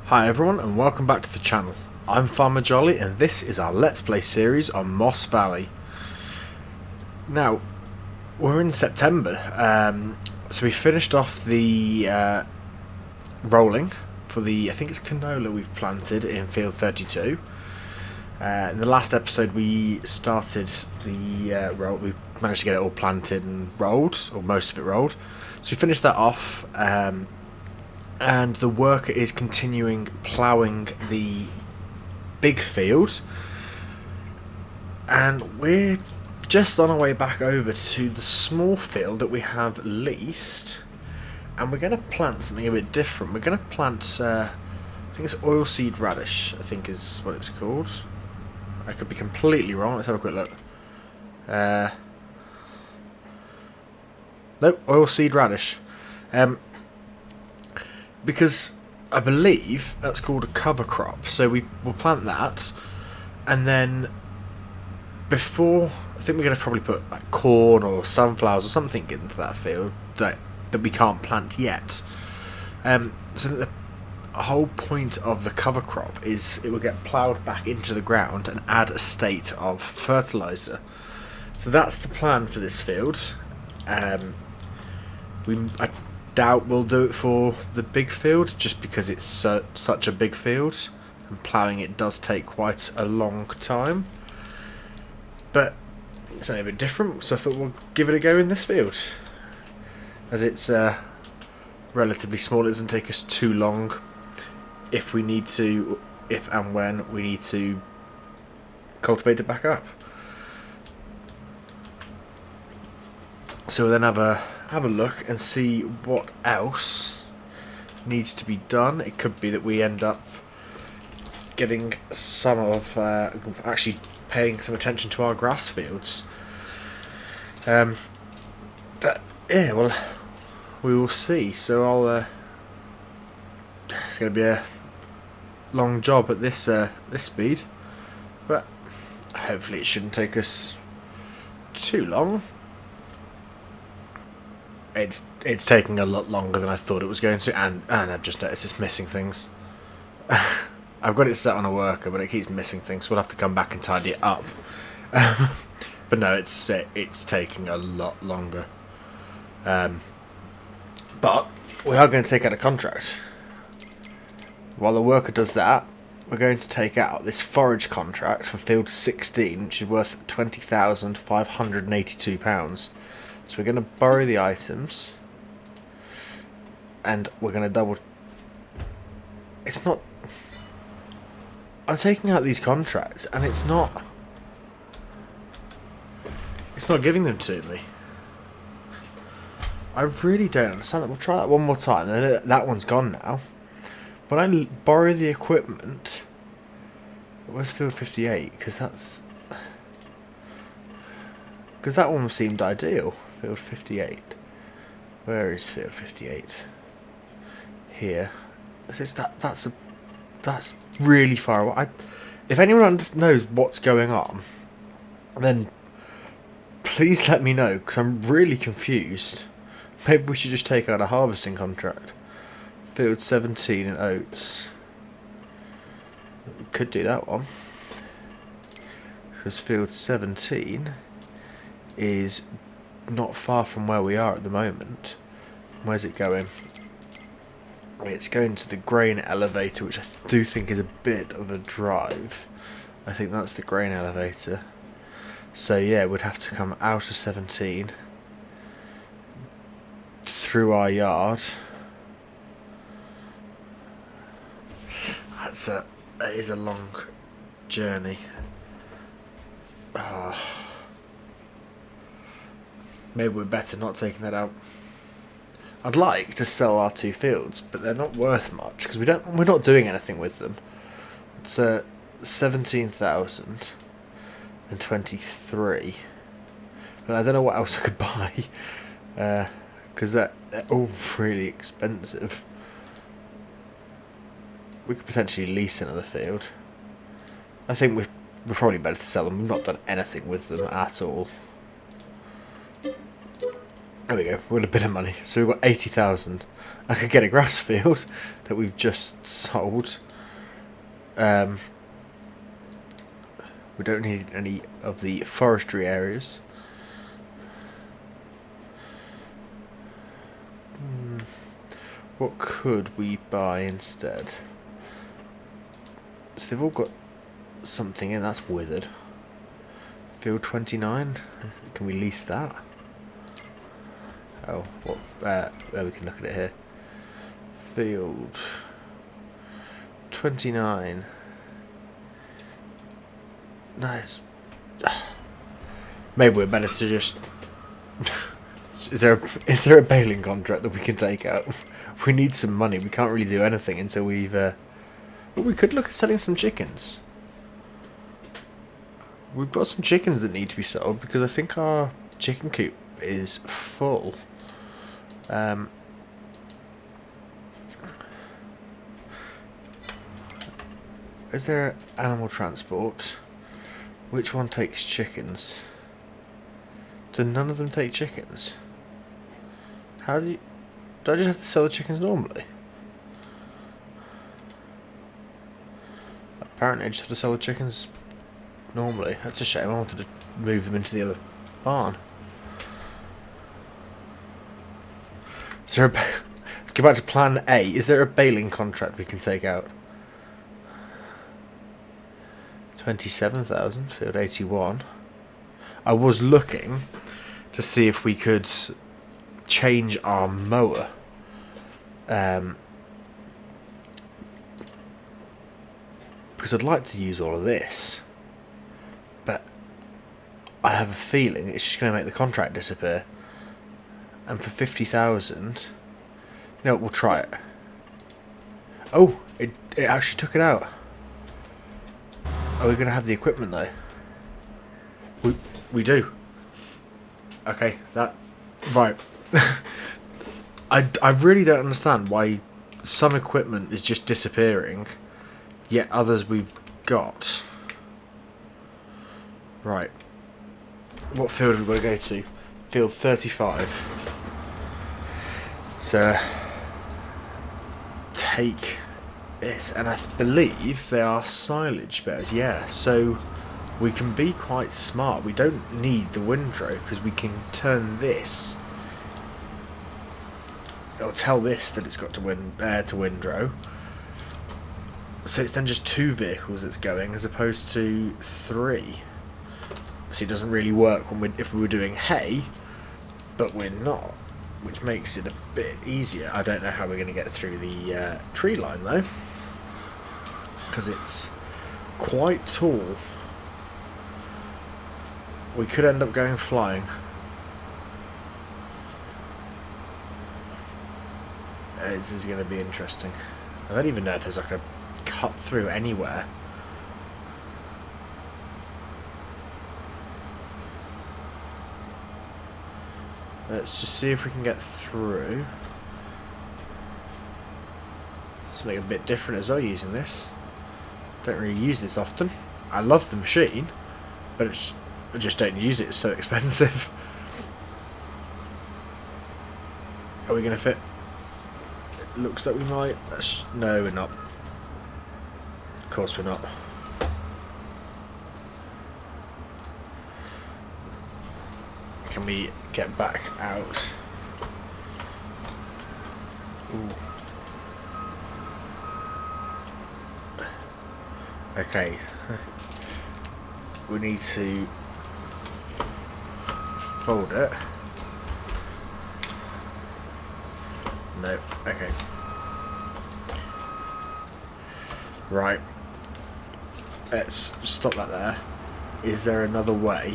Hi everyone and welcome back to the channel. I'm Farmer Jolly and this is our Let's Play series on Moss Valley. Now, we're in September, so we finished off the rolling for the, I think it's canola we've planted in field 32. In the last episode we started the roll, we managed to get it all planted and rolled, or most of it rolled. So we finished that off. And the worker is continuing ploughing the big field, and we're just on our way back over to the small field that we have leased, and we're going to plant something a bit different. We're going to plant I think it's oilseed radish, I think is what it's called. I could be completely wrong. Let's have a quick look. Nope, oilseed radish. Because I believe that's called a cover crop, so we will plant that, and then before, I think we're going to probably put like corn or sunflowers or something into that field that we can't plant yet. So the whole point of the cover crop is it will get ploughed back into the ground and add a state of fertiliser. So that's the plan for this field. I doubt we'll do it for the big field just because it's such a big field and ploughing it does take quite a long time, but it's something a bit different, so I thought we'll give it a go in this field as it's relatively small. It doesn't take us too long if we need to, if and when we need to cultivate it back up. So we'll then have a look and see what else needs to be done. It could be that we end up getting some of actually paying some attention to our grass fields. But yeah, well, we will see. So it's going to be a long job at this speed, but hopefully it shouldn't take us too long. It's taking a lot longer than I thought it was going to, and I've just noticed it's missing things. I've got it set on a worker, but it keeps missing things, so we'll have to come back and tidy it up. But no, it's taking a lot longer. But we are going to take out a contract. While the worker does that, we're going to take out this forage contract for field 16, which is worth £20,582. So we're going to borrow the items, and we're going to double. It's not. I'm taking out these contracts, and it's not. It's not giving them to me. I really don't understand that. We'll try that one more time. That one's gone now. When I borrow the equipment, where's field 58? Because that one seemed ideal. Field 58. Where is field 58? Here. That's really far away. If anyone knows what's going on, then please let me know, because I'm really confused. Maybe we should just take out a harvesting contract. Field 17 in oats. We could do that one, because field 17 is not far from where we are at the moment. Where's it going? It's going to the grain elevator, which I do think is a bit of a drive. I think that's the grain elevator. So yeah, we'd have to come out of 17 through our yard. That is a long journey. Maybe we're better not taking that out. I'd like to sell our two fields, but they're not worth much because we're not doing anything with them. It's 17,023. But I don't know what else I could buy because they're all really expensive. We could potentially lease another field. I think we're probably better to sell them. We've not done anything with them at all. There we go, we're in a bit of money. So we've got 80,000. I could get a grass field that we've just sold. We don't need any of the forestry areas. What could we buy instead? So they've all got something in, that's withered. Field 29, can we lease that? Oh, what? We can look at it here. Field 29. Nice. Maybe we're better to just. Is there a baling contract that we can take out? We need some money. We can't really do anything until we've. Well, we could look at selling some chickens. We've got some chickens that need to be sold because I think our chicken coop is full. Is there animal transport? Which one takes chickens? Do none of them take chickens? How do I just have to sell the chickens normally? Apparently I just have to sell the chickens normally. That's a shame, I wanted to move them into the other barn. Is there let's go back to plan A. Is there a baling contract we can take out? 27,000, field 81. I was looking to see if we could change our mower. Because I'd like to use all of this. But I have a feeling it's just going to make the contract disappear. And for 50,000, you know what, we'll try it. Oh, it actually took it out. Are we going to have the equipment though? We do. Okay, right. I really don't understand why some equipment is just disappearing, yet others we've got. Right. What field have we got to go to? Field 35. So take this, and I believe they are silage bears. Yeah, so we can be quite smart. We don't need the windrow because we can turn this. It'll tell this that it's got to windrow. So it's then just 2 vehicles that's going as opposed to 3. So it doesn't really work when if we were doing hay, but we're not, which makes it a bit easier. I don't know how we're going to get through the tree line though, because it's quite tall. We could end up going flying. This is going to be interesting. I don't even know if there's like a cut through anywhere. Let's just see if we can get through. Something a bit different as well using this. Don't really use this often. I love the machine, but I just don't use it. It's so expensive. Are we going to fit? It looks like we might. No, we're not. Of course we're not. Can we get back out? Ooh. Okay. We need to fold it. No. Okay. Right. Let's stop that there. Is there another way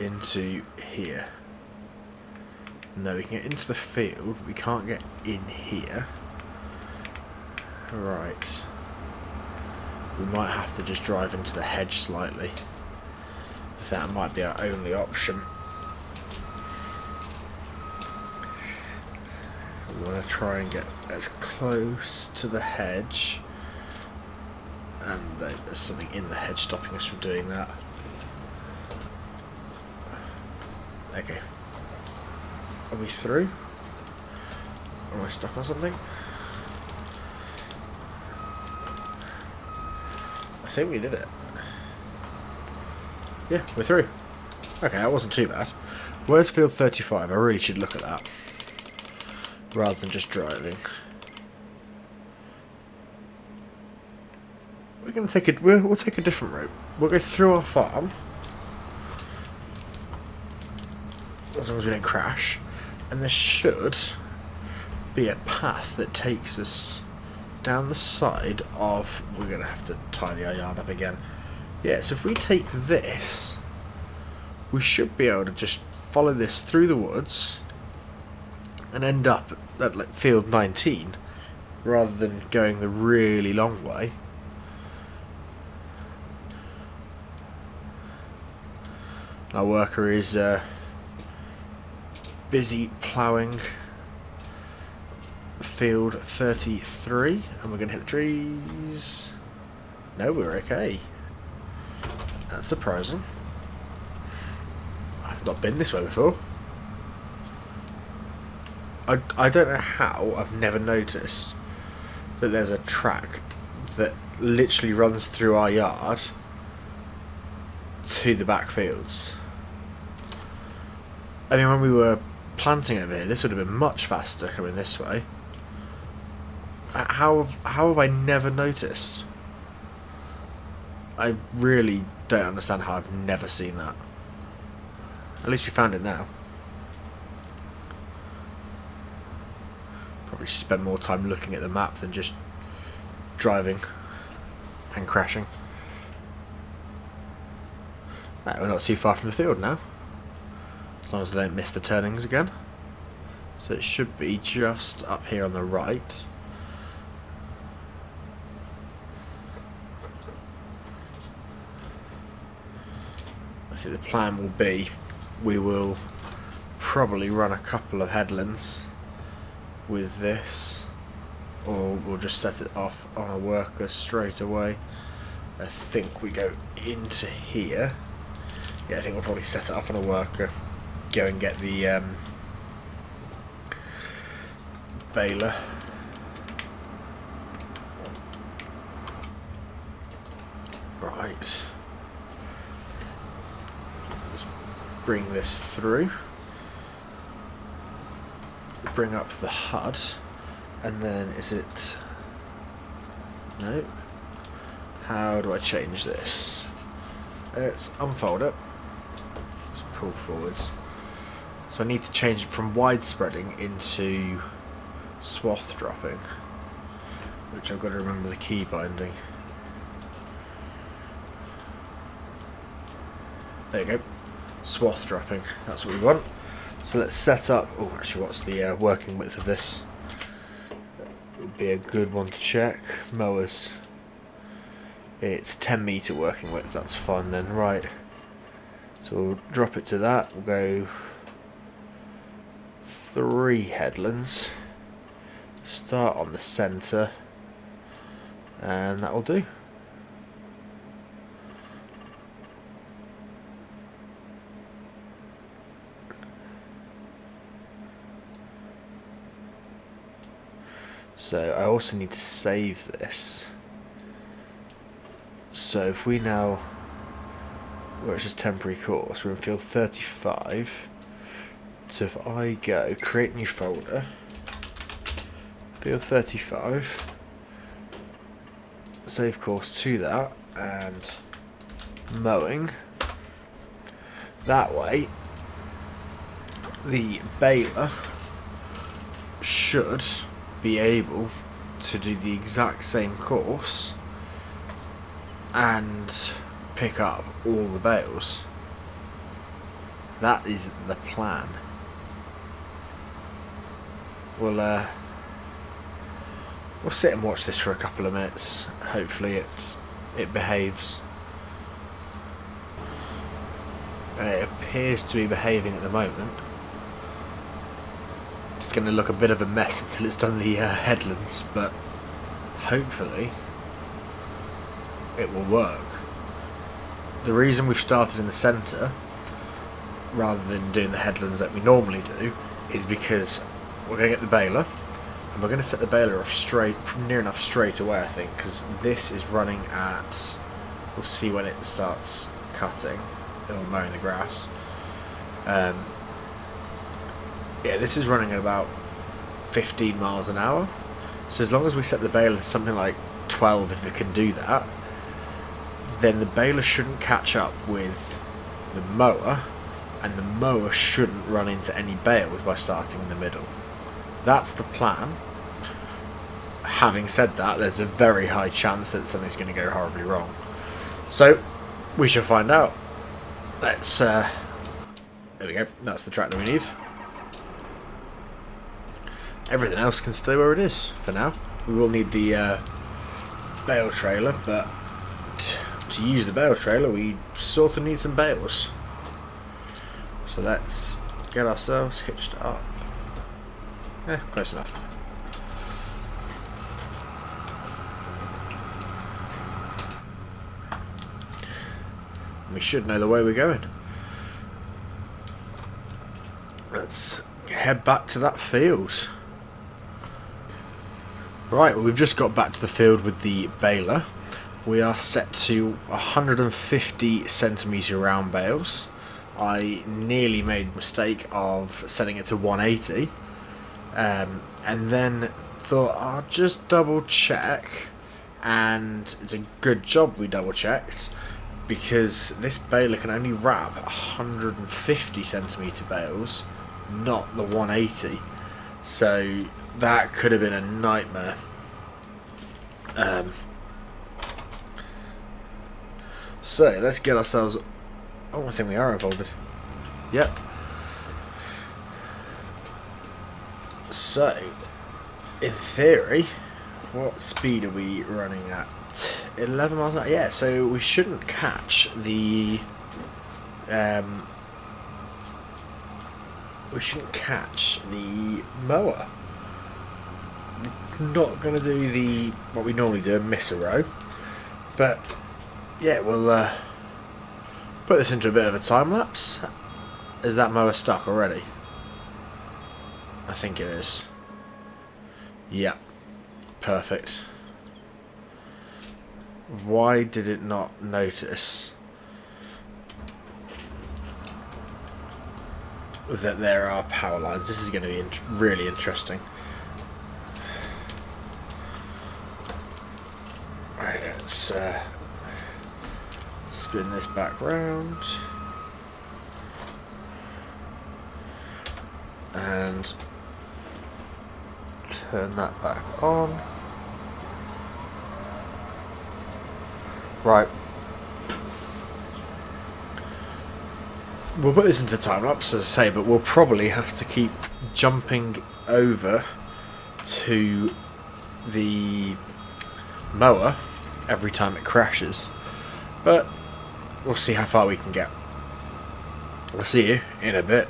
into here? No, we can get into the field. We can't get in here. Right. We might have to just drive into the hedge slightly. That might be our only option. We want to try and get as close to the hedge. And there's something in the hedge stopping us from doing that. Okay. Are we through? Am I stuck on something? I think we did it. Yeah, we're through. Okay, that wasn't too bad. Where's field 35? I really should look at that. Rather than just driving. We're going to take it. We'll take a different route. We'll go through our farm. As long as we don't crash. And there should be a path that takes us down the side of... We're going to have to tidy our yard up again. Yeah, so if we take this, we should be able to just follow this through the woods and end up at like field 19 rather than going the really long way. Our worker is busy ploughing field 33, and we're going to hit the trees. No, we're okay. That's surprising. I've not been this way before. I don't know how I've never noticed that there's a track that literally runs through our yard to the back fields. I mean, when we were planting over here, this would have been much faster coming this way. How have I never noticed? I really don't understand how I've never seen that. At least we found it now. Probably should spend more time looking at the map than just driving and crashing. Right, we're not too far from the field now. As long as I don't miss the turnings again. So it should be just up here on the right. I think the plan will be we will probably run a couple of headlands with this, or we'll just set it off on a worker straight away. I think we go into here. Yeah, I think we'll probably set it off on a worker, go and get the baler. Right. Let's bring this through. Bring up the HUD, and then is it... No. How do I change this? Let's unfold it. Let's pull forwards. So I need to change it from widespreading into swath dropping, which I've got to remember the key binding. There you go. Swath dropping. That's what we want. So let's set up... Oh, actually, what's the working width of this? It would be a good one to check. Mowers. It's 10 metre working width. That's fine then. Right. So we'll drop it to that. We'll go 3 headlands. Start on the centre. And that will do. So I also need to save this. So if we now, where it's just temporary course, we're in field 35. So if I go create new folder, field 35, save course to that, and mowing. That way, the baler should be able to do the exact same course and pick up all the bales. That is the plan. We'll sit and watch this for a couple of minutes. Hopefully it behaves. It appears to be behaving at the moment. It's going to look a bit of a mess until it's done the headlands, but hopefully it will work. The reason we've started in the centre rather than doing the headlands that we normally do is because we're going to get the baler, and we're going to set the baler off near enough straight away, I think, because this is running at, we'll see when it starts cutting or mowing the grass. Yeah, this is running at about 15 miles an hour, so as long as we set the baler to something like 12, if it can do that, then the baler shouldn't catch up with the mower, and the mower shouldn't run into any bales by starting in the middle. That's the plan. Having said that, there's a very high chance that something's going to go horribly wrong. So, we shall find out. Let's, there we go, that's the tractor we need. Everything else can stay where it is for now. We will need the bale trailer, but to use the bale trailer we sort of need some bales. So let's get ourselves hitched up. Yeah, close enough. We should know the way we're going. Let's head back to that field. Right, well, we've just got back to the field with the baler. We are set to 150 centimetre round bales. I nearly made the mistake of setting it to 180, and then thought I'll just double check, and it's a good job we double checked, because this baler can only wrap 150 centimetre bales, not the 180, so that could have been a nightmare. So let's get ourselves. Oh, I think we are unfolded. Yep. So, in theory, what speed are we running at? 11 miles an hour. Yeah, so we shouldn't catch the. We shouldn't catch the mower. We're not going to do what we normally do and miss a row, but yeah, we'll put this into a bit of a time lapse. Is that mower stuck already? I think it is. Yeah, perfect. Why did it not notice that there are power lines? This is going to be really interesting. Right, let's spin this back round and turn that back on. Right, we'll put this into time lapse, as I say, but we'll probably have to keep jumping over to the mower every time it crashes, but we'll see how far we can get. I'll see you in a bit.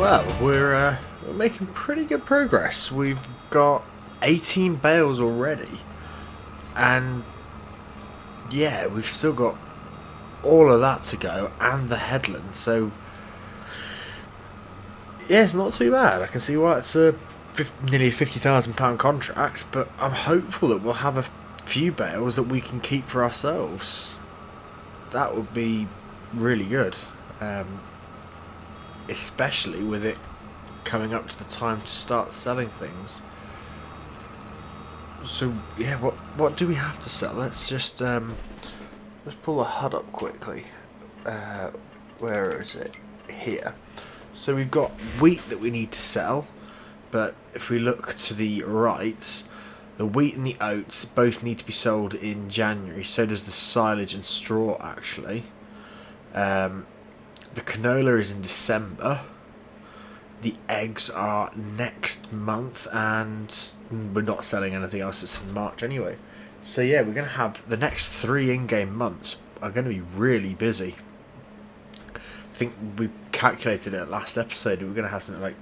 Well, we're making pretty good progress. We've got 18 bales already, and yeah, we've still got all of that to go and the headland. So yeah, it's not too bad. I can see why it's a nearly £50,000 contract, but I'm hopeful that we'll have a few bales that we can keep for ourselves. That would be really good, especially with it coming up to the time to start selling things. So yeah, what do we have to sell? Let's just let's pull the HUD up quickly. Where is it? Here. So we've got wheat that we need to sell, but if we look to the right, the wheat and the oats both need to be sold in January. So does the silage and straw, actually. The canola is in December. The eggs are next month, and we're not selling anything else. It's in March anyway. So yeah, we're going to have the next 3 in-game months are going to be really busy. I think we calculated it last episode. We're going to have something like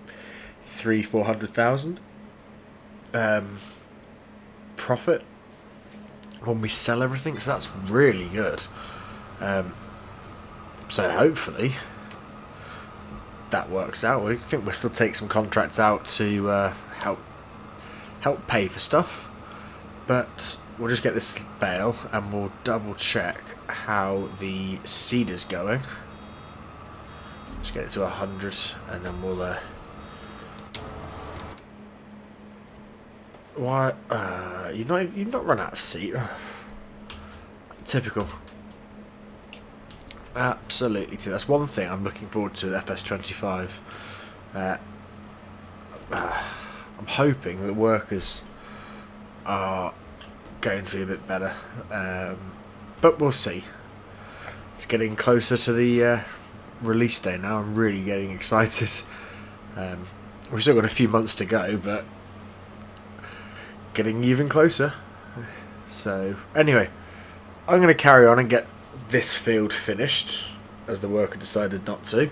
300,000-400,000 profit when we sell everything. So that's really good. So hopefully that works out. We think we'll still take some contracts out to help pay for stuff, but we'll just get this bale and we'll double check how the seed is going. Just get it to 100 and then we'll why you've not run out of seed. Typical. Absolutely too. That's one thing I'm looking forward to with FS25. I'm hoping that workers are going to be a bit better, but we'll see. It's getting closer to the release day now. I'm really getting excited. We've still got a few months to go, but getting even closer. So anyway, I'm going to carry on and get this field finished, as the worker decided not to,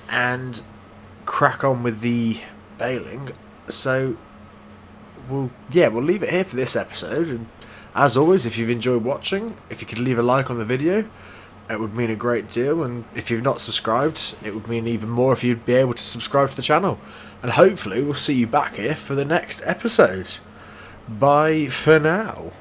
and crack on with the baling. So we'll leave it here for this episode, and as always, if you've enjoyed watching, if you could leave a like on the video, it would mean a great deal, and if you've not subscribed, it would mean even more if you'd be able to subscribe to the channel. And hopefully we'll see you back here for the next episode. Bye for now.